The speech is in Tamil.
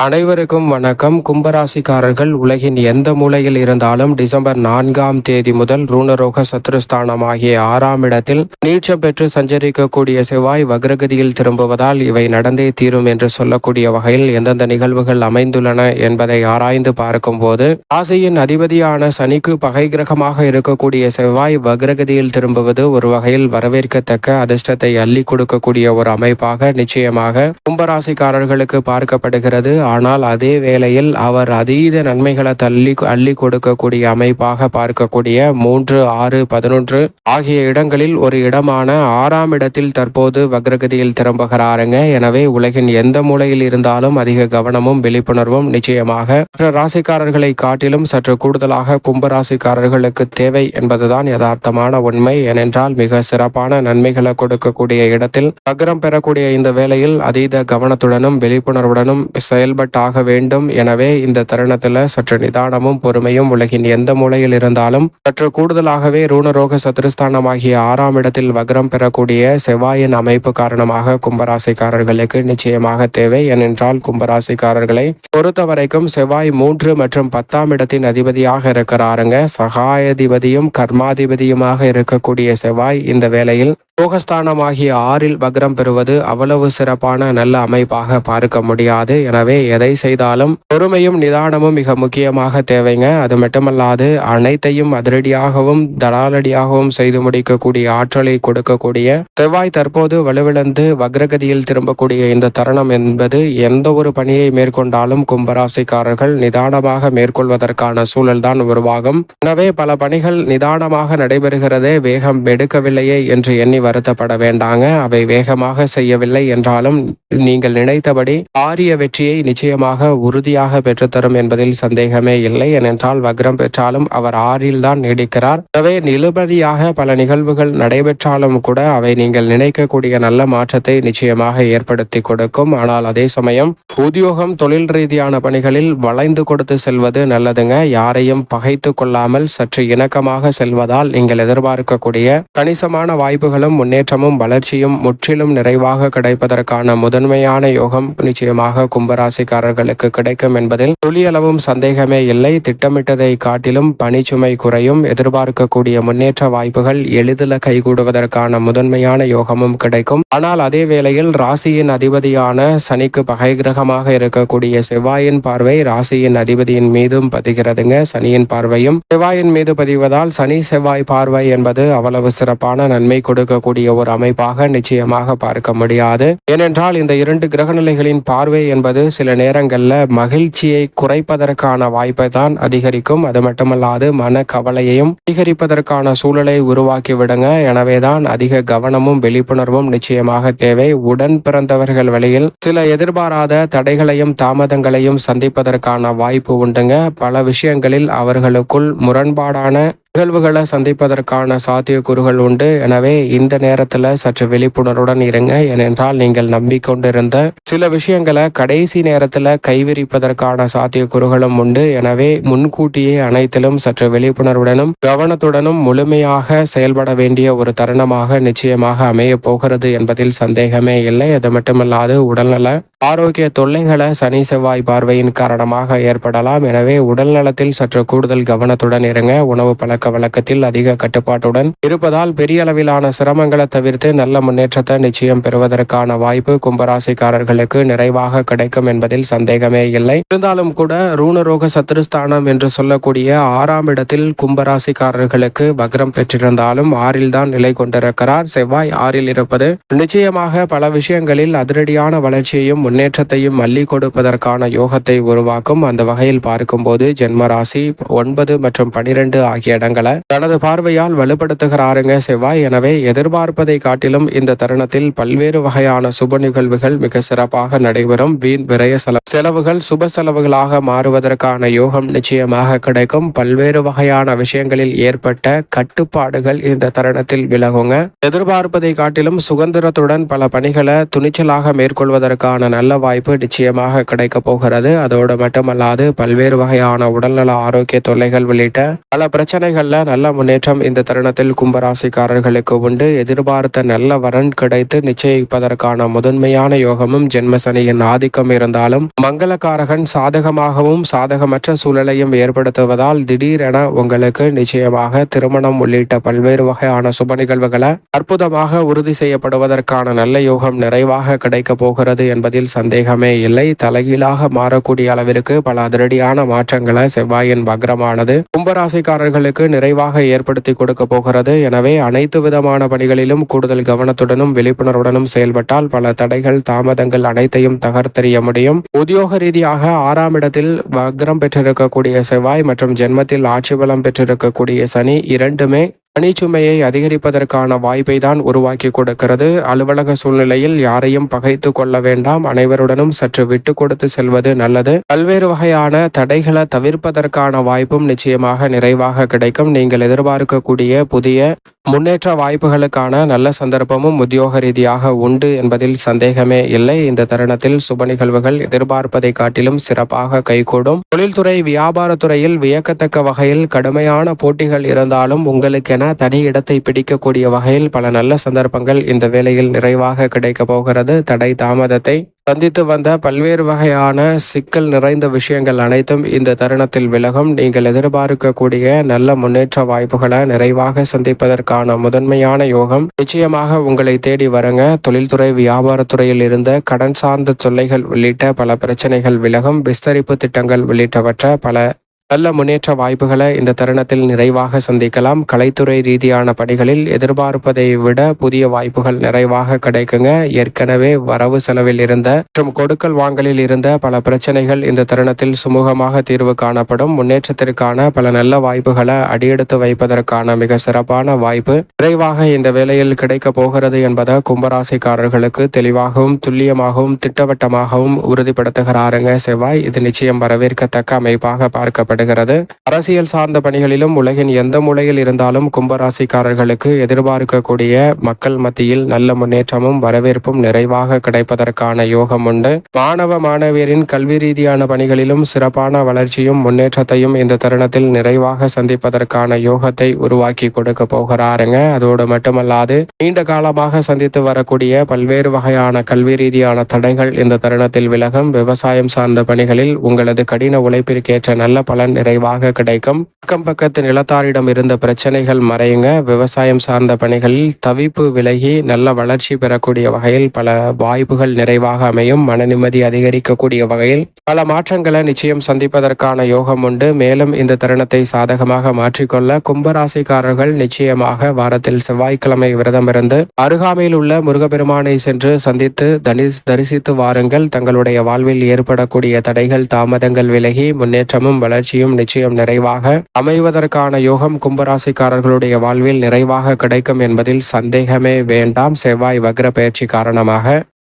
அனைவருக்கும் வணக்கம். கும்பராசிக்காரர்கள் உலகின் எந்த மூலையில் இருந்தாலும் டிசம்பர் 4ஆம் தேதி முதல் ரூணரோக சத்ருஸ்தானம் ஆகிய 6ஆம் இடத்தில் நீட்சம் பெற்று சஞ்சரிக்கக்கூடிய செவ்வாய் வக்ரகதியில் திரும்புவதால் இவை நடந்தே தீரும் என்று சொல்லக்கூடிய வகையில் எந்தெந்த நிகழ்வுகள் அமைந்துள்ளன என்பதை ஆராய்ந்து பார்க்கும்போது, ராசியின் அதிபதியான சனிக்கு பகை கிரகமாக இருக்கக்கூடிய செவ்வாய் வக்ரகதியில் திரும்புவது ஒரு வகையில் வரவேற்கத்தக்க அதிர்ஷ்டத்தை அள்ளி கொடுக்கக்கூடிய ஒரு அமைப்பாக நிச்சயமாக கும்பராசிக்காரர்களுக்கு பார்க்கப்படுகிறது. ஆனால் அதே வேளையில் அவர் அதீத நன்மைகளை அள்ளி கொடுக்கக்கூடிய அமைப்பாக பார்க்கக்கூடிய 3, 6, 11 ஆகிய இடங்களில் ஒரு இடமான 6ஆம் இடத்தில் தற்போது வக்ரகதியில் திரும்புகிறாருங்க. எனவே உலகின் எந்த மூலையில் இருந்தாலும் அதிக கவனமும் விழிப்புணர்வும் நிச்சயமாக ராசிக்காரர்களை காட்டிலும் சற்று கூடுதலாக கும்பராசிக்காரர்களுக்கு தேவை என்பதுதான் யதார்த்தமான உண்மை. ஏனென்றால் மிக சிறப்பான நன்மைகளை கொடுக்கக்கூடிய இடத்தில் வக்ரம் பெறக்கூடிய இந்த வேளையில் அதீத கவனத்துடனும் விழிப்புணர்வுடனும் செயல்பட்டாக வேண்டும். எனவே இந்த தருணத்தில் சற்று நிதானமும் பொறுமையும் உலகின் எந்த மூலையில் இருந்தாலும் சற்று கூடுதலாகவே ரூணரோக சத்ருஸ்தானம் ஆகிய 6ஆம் இடத்தில் வக்ரம் பெறக்கூடிய செவ்வாயின் அமைப்பு காரணமாக கும்பராசிக்காரர்களுக்கு நிச்சயமாக தேவை. ஏனென்றால் கும்பராசிக்காரர்களை பொறுத்தவரைக்கும் செவ்வாய் 3 மற்றும் 10ஆம் இடத்தின் அதிபதியாக இருக்கிறாருங்க. சகாயாதிபதியும் கர்மாதிபதியுமாக இருக்கக்கூடிய செவ்வாய் இந்த வேளையில் யோகஸ்தானமாகிய 6இல் வக்ரம் பெறுவது அவ்வளவு சிறப்பான நல்ல அமைப்பாக பார்க்க முடியாது. எனவே எதை செய்தாலும் பொறுமையும் நிதானமும் மிக முக்கியமாக தேவைங்க. அது மட்டுமல்லாது அனைத்தையும் அதிரடியாகவும் தடாலடியாகவும் செய்து முடிக்கக்கூடிய ஆற்றலை கொடுக்கக்கூடிய செவ்வாய் தற்போது வலுவிழந்து வக்ரகதியில் திரும்பக்கூடிய இந்த தருணம் என்பது எந்த ஒரு பணியை மேற்கொண்டாலும் கும்பராசிக்காரர்கள் நிதானமாக மேற்கொள்வதற்கான சூழல்தான் உருவாகும். எனவே பல பணிகள் நிதானமாக நடைபெறுகிறதே, வேகம் எடுக்கவில்லையே என்று எண்ணி வருத்தப்பட வேண்டாங்க. அவை வேகமாக செய்யவில்லை என்றாலும் நீங்கள் நினைத்தபடி பாரிய வெற்றியை நிச்சயமாக உறுதியாக பெற்றுத்தரும் என்பதில் சந்தேகமே இல்லை. ஏனென்றால் வக்ரம் பெற்றாலும் அவர் 6இல் தான் நீடிக்கிறார். எனவே நிலுபடியாக பல நிகழ்வுகள் நடைபெற்றாலும் கூட அவை நீங்கள் நினைக்கக்கூடிய நல்ல மாற்றத்தை நிச்சயமாக ஏற்படுத்தி கொடுக்கும். ஆனால் அதே சமயம் உத்தியோகம், தொழில் ரீதியான பணிகளில் வளைந்து கொடுத்து செல்வது நல்லதுங்க. யாரையும் பகைத்து கொள்ளாமல் சற்று இணக்கமாக செல்வதால் நீங்கள் எதிர்பார்க்கக்கூடிய கணிசமான வாய்ப்புகளும் முன்னேற்றமும் வளர்ச்சியும் முற்றிலும் நிறைவாக கிடைப்பதற்கான முதன்மையான யோகம் நிச்சயமாக கும்பராசிக்காரர்களுக்கு கிடைக்கும் என்பதில் துளியளவும் சந்தேகமே இல்லை. திட்டமிட்டதை காட்டிலும் பணிச்சுமை குறையும். எதிர்பார்க்கக்கூடிய முன்னேற்ற வாய்ப்புகள் எளிதில் கைகூடுவதற்கான முதன்மையான யோகமும் கிடைக்கும். ஆனால் அதே வேளையில் ராசியின் அதிபதியான சனிக்கு பகை கிரகமாக இருக்கக்கூடிய செவ்வாயின் பார்வை ராசியின் அதிபதியின் மீதும் பதிகிறதுங்க. சனியின் பார்வையும் செவ்வாயின் மீது பதிவதால் சனி செவ்வாய் பார்வை என்பது அவ்வளவு சிறப்பான நன்மை கொடுக்கக்கூடிய ஒரு அமைப்பாக நிச்சயமாக பார்க்க முடியாது. ஏனென்றால் இந்த 2 கிரகநிலைகளின் பார்வை என்பது சில நேரங்களில் மகிழ்ச்சியை குறைப்பதற்கான வாய்ப்பை தான் அதிகரிக்கும். அது மட்டுமல்லாது மன கவலையையும் அதிகரிப்பதற்கான சூழலை உருவாக்கி விடுங்க. எனவேதான் அதிக கவனமும் விழிப்புணர்வும் நிச்சயமாக தேவை. உடன் பிறந்தவர்கள் வழியில் சில எதிர்பாராத தடைகளையும் தாமதங்களையும் சந்திப்பதற்கான வாய்ப்பு உண்டுங்க. பல விஷயங்களில் அவர்களுக்குள் முரண்பாடான நிகழ்வுகளை சந்திப்பதற்கான சாத்தியக்கூறுகள் உண்டு. எனவே இந்த நேரத்தில் சற்று விழிப்புணர்வுடன் இருங்க. ஏனென்றால் நீங்கள் நம்பிக்கொண்டிருந்த சில விஷயங்களை கடைசி நேரத்தில் கைவிரிப்பதற்கான சாத்தியக்கூறுகளும் உண்டு. எனவே முன்கூட்டியே அனைத்திலும் சற்று விழிப்புணர்வுடனும் கவனத்துடனும் முழுமையாக செயல்பட வேண்டிய ஒரு தருணமாக நிச்சயமாக அமைய போகிறது என்பதில் சந்தேகமே இல்லை. அது மட்டுமல்லாது உடல்நல ஆரோக்கிய தொல்லைகளை சனி செவ்வாய் பார்வையின் காரணமாக ஏற்படலாம். எனவே உடல் நலத்தில் சற்று கூடுதல் கவனத்துடன் இருங்க. உணவு பழக்க வழக்கத்தில் அதிக கட்டுப்பாட்டுடன் இருப்பதால் பெரிய அளவிலான சிரமங்களை தவிர்த்து நல்ல முன்னேற்றத்தை நிச்சயம் பெறுவதற்கான வாய்ப்பு கும்பராசிக்காரர்களுக்கு நிறைவாக கிடைக்கும் என்பதில் சந்தேகமே இல்லை. இருந்தாலும் கூட ரூணரோக சத்ருஸ்தானம் என்று சொல்லக்கூடிய 6ஆம் இடத்தில் கும்பராசிக்காரர்களுக்கு வக்ரம் பெற்றிருந்தாலும் 6இல் தான் நிலை கொண்டிருக்கிறார். செவ்வாய் 6இல் இருப்பது நிச்சயமாக பல விஷயங்களில் அதிரடியான வளர்ச்சியையும் முன்னேற்றத்தையும் அள்ளி கொடுப்பதற்கான யோகத்தை உருவாக்கும். அந்த வகையில் பார்க்கும்போது ஜென்மராசி 9 மற்றும் 12 ஆகிய இடங்களை தனது பார்வையால் வலுப்படுத்துகிறாருங்க செவ்வாய். எனவே எதிர்பார்ப்பதை காட்டிலும் இந்த தருணத்தில் பல்வேறு வகையான சுப நிகழ்வுகள் மிக சிறப்பாக நடைபெறும். வீண் விரய செலவுகள் சுப செலவுகளாக மாறுவதற்கான யோகம் நிச்சயமாக கிடைக்கும். பல்வேறு வகையான விஷயங்களில் ஏற்பட்ட கட்டுப்பாடுகள் இந்த தருணத்தில் விலகுங்க. எதிர்பார்ப்பதை காட்டிலும் சுதந்திரத்துடன் பல பணிகளை துணிச்சலாக மேற்கொள்வதற்கான நல்ல வாய்ப்பு நிச்சயமாக கிடைக்க போகிறது. அதோடு மட்டுமல்லாது பல்வேறு வகையான உடல்நல ஆரோக்கிய தொல்லைகள் உள்ளிட்ட பல பிரச்சனைகள் துறைகள்ல நல்ல முன்னேற்றம் இந்த தருணத்தில் கும்பராசிக்காரர்களுக்கு உண்டு. எதிர்பார்த்த நல்ல வரன் கிடைத்து நிச்சயிப்பதற்கான முதன்மையான யோகமும் ஜென்மசனியின் ஆதிக்கம் இருந்தாலும் மங்களகாரகன் சாதகமாகவும் சாதகமற்ற சூழலையும் ஏற்படுத்துவதால் திடீரென உங்களுக்கு நிச்சயமாக திருமணம் உள்ளிட்ட பல்வேறு வகையான சுப நிகழ்வுகளை அற்புதமாக உறுதி செய்யப்படுவதற்கான நல்ல யோகம் நிறைவாக கிடைக்க போகிறது என்பதில் சந்தேகமே இல்லை. தலைகீழாக மாறக்கூடிய அளவிற்கு பல அதிரடியான மாற்றங்களை செவ்வாயின் வக்ரமானது கும்பராசிக்காரர்களுக்கு நிறைவாக ஏற்படுத்தி கொடுக்க போகிறது. எனவே அனைத்து விதமான பணிகளிலும் கூடுதல் கவனத்துடனும் விழிப்புணர்வுடனும் செயல்பட்டால் பல தடைகள் தாமதங்கள் அனைத்தையும் தகர்த்தெறிய முடியும். உத்தியோக ரீதியாக 6ஆம் இடத்தில் வக்ரம் பெற்றிருக்கக்கூடிய செவ்வாய் மற்றும் ஜென்மத்தில் ஆட்சி பலம் பெற்றிருக்கக்கூடிய சனி இரண்டுமே பணிச்சுமையை அதிகரிப்பதற்கான வாய்ப்பை தான் உருவாக்கி கொடுக்கிறது. அலுவலக சூழ்நிலையில் யாரையும் பகைத்து கொள்ள வேண்டாம். அனைவருடனும் சற்று விட்டு கொடுத்து செல்வது நல்லது. பல்வேறு வகையான தடைகளை தவிர்ப்பதற்கான வாய்ப்பும் நிச்சயமாக நிறைவாக கிடைக்கும். நீங்கள் எதிர்பார்க்கக்கூடிய புதிய முன்னேற்ற வாய்ப்புகளுக்கான நல்ல சந்தர்ப்பமும் உத்தியோக ரீதியாக உண்டு என்பதில் சந்தேகமே இல்லை. இந்த தருணத்தில் சுப நிகழ்வுகள் எதிர்பார்ப்பதை காட்டிலும் சிறப்பாக கைகூடும். தொழில்துறை வியாபாரத்துறையில் வியக்கத்தக்க வகையில் கடுமையான போட்டிகள் இருந்தாலும் உங்களுக்கென தனி இடத்தை பிடிக்கக்கூடிய வகையில் பல நல்ல சந்தர்ப்பங்கள் இந்த வேளையில் நிறைவாக கிடைக்க போகிறது. தடை தாமதத்தை சந்தித்து வந்த பல்வேறு வகையான சிக்கல் நிறைந்த விஷயங்கள் அனைத்தும் இந்த தருணத்தில் விலகும். நீங்கள் எதிர்பார்க்கக்கூடிய நல்ல முன்னேற்ற வாய்ப்புகளை நிறைவாக சந்திப்பதற்கான முதன்மையான யோகம் நிச்சயமாக உங்களை தேடி வருங்க. தொழில்துறை வியாபாரத்துறையில் இருந்த கடன் சார்ந்த தொல்லைகள் உள்ளிட்ட பல பிரச்சனைகள் விலகும். விஸ்தரிப்பு திட்டங்கள் உள்ளிட்டவற்றை பல நல்ல முன்னேற்ற வாய்ப்புகளை இந்த தருணத்தில் நிறைவாக சந்திக்கலாம். கலைத்துறை ரீதியான பணிகளில் எதிர்பார்ப்பதை விட புதிய வாய்ப்புகள் நிறைவாக கிடைக்குங்க. ஏற்கனவே வரவு செலவில் இருந்த மற்றும் கொடுக்கல் வாங்கலில் இருந்த பல பிரச்சனைகள் இந்த தருணத்தில் சுமூகமாக தீர்வு காணப்படும். முன்னேற்றத்திற்கான பல நல்ல வாய்ப்புகளை அடியெடுத்து வைப்பதற்கான மிக சிறப்பான வாய்ப்பு விரைவாக இந்த வேளையில் கிடைக்க போகிறது என்பதை கும்பராசிக்காரர்களுக்கு தெளிவாகவும் துல்லியமாகவும் திட்டவட்டமாகவும் உறுதிப்படுத்துகிறாருங்க செவ்வாய். இது நிச்சயம் வரவேற்கத்தக்க அமைப்பாக பார்க்கப்படுகிறது. அரசியல் சார்ந்த பணிகளிலும் உலகின் எந்த மூலையில் இருந்தாலும் கும்பராசிக்காரர்களுக்கு எதிர்பார்க்கக்கூடிய மக்கள் மத்தியில் நல்ல முன்னேற்றமும் வரவேற்பும் நிறைவாக கிடைப்பதற்கான யோகம் உண்டு. மாணவ மாணவியரின் கல்வி ரீதியான பணிகளிலும் சிறப்பான வளர்ச்சியும் முன்னேற்றத்தையும் இந்த தருணத்தில் நிறைவாக சந்திப்பதற்கான யோகத்தை உருவாக்கி கொடுக்க போகிறாருங்க. அதோடு மட்டுமல்லாது நீண்ட காலமாக சந்தித்து வரக்கூடிய பல்வேறு வகையான கல்வி ரீதியான தடைகள் இந்த தருணத்தில் விலகும். விவசாயம் சார்ந்த பணிகளில் உங்களது கடின உழைப்பிற்கேற்ற நல்ல பலன் நிறைவாக கிடைக்கும். அக்கம் பக்கத்து நிலத்தாரிடம் இருந்த பிரச்சனைகள் மறையுங்க. விவசாயம் சார்ந்த பணிகளில் தவிப்பு விலகி நல்ல வளர்ச்சி பெறக்கூடிய வகையில் பல வாய்ப்புகள் நிறைவாக அமையும். மன நிம்மதி அதிகரிக்கக்கூடிய வகையில் பல மாற்றங்களை நிச்சயம் சந்திப்பதற்கான யோகம் உண்டு. மேலும் இந்த தருணத்தை சாதகமாக மாற்றிக்கொள்ள கும்பராசிக்காரர்கள் நிச்சயமாக வாரத்தில் செவ்வாய்க்கிழமை விரதம் இருந்து அருகாமையில் உள்ள முருகப்பெருமானை சென்று சந்தித்து தரிசித்து வாருங்கள். தங்களுடைய வாழ்வில் ஏற்படக்கூடிய தடைகள் தாமதங்கள் விலகி முன்னேற்றமும் வளர்ச்சியும் நிச்சயம் நிறைவாக அமைவதற்கான யோகம் கும்பராசிக்காரர்களுடைய வாழ்வில் நிறைவாக கிடைக்கும் என்பதில் சந்தேகமே வேண்டாம். செவ்வாய் வக்ர பயிற்சி காரணமாக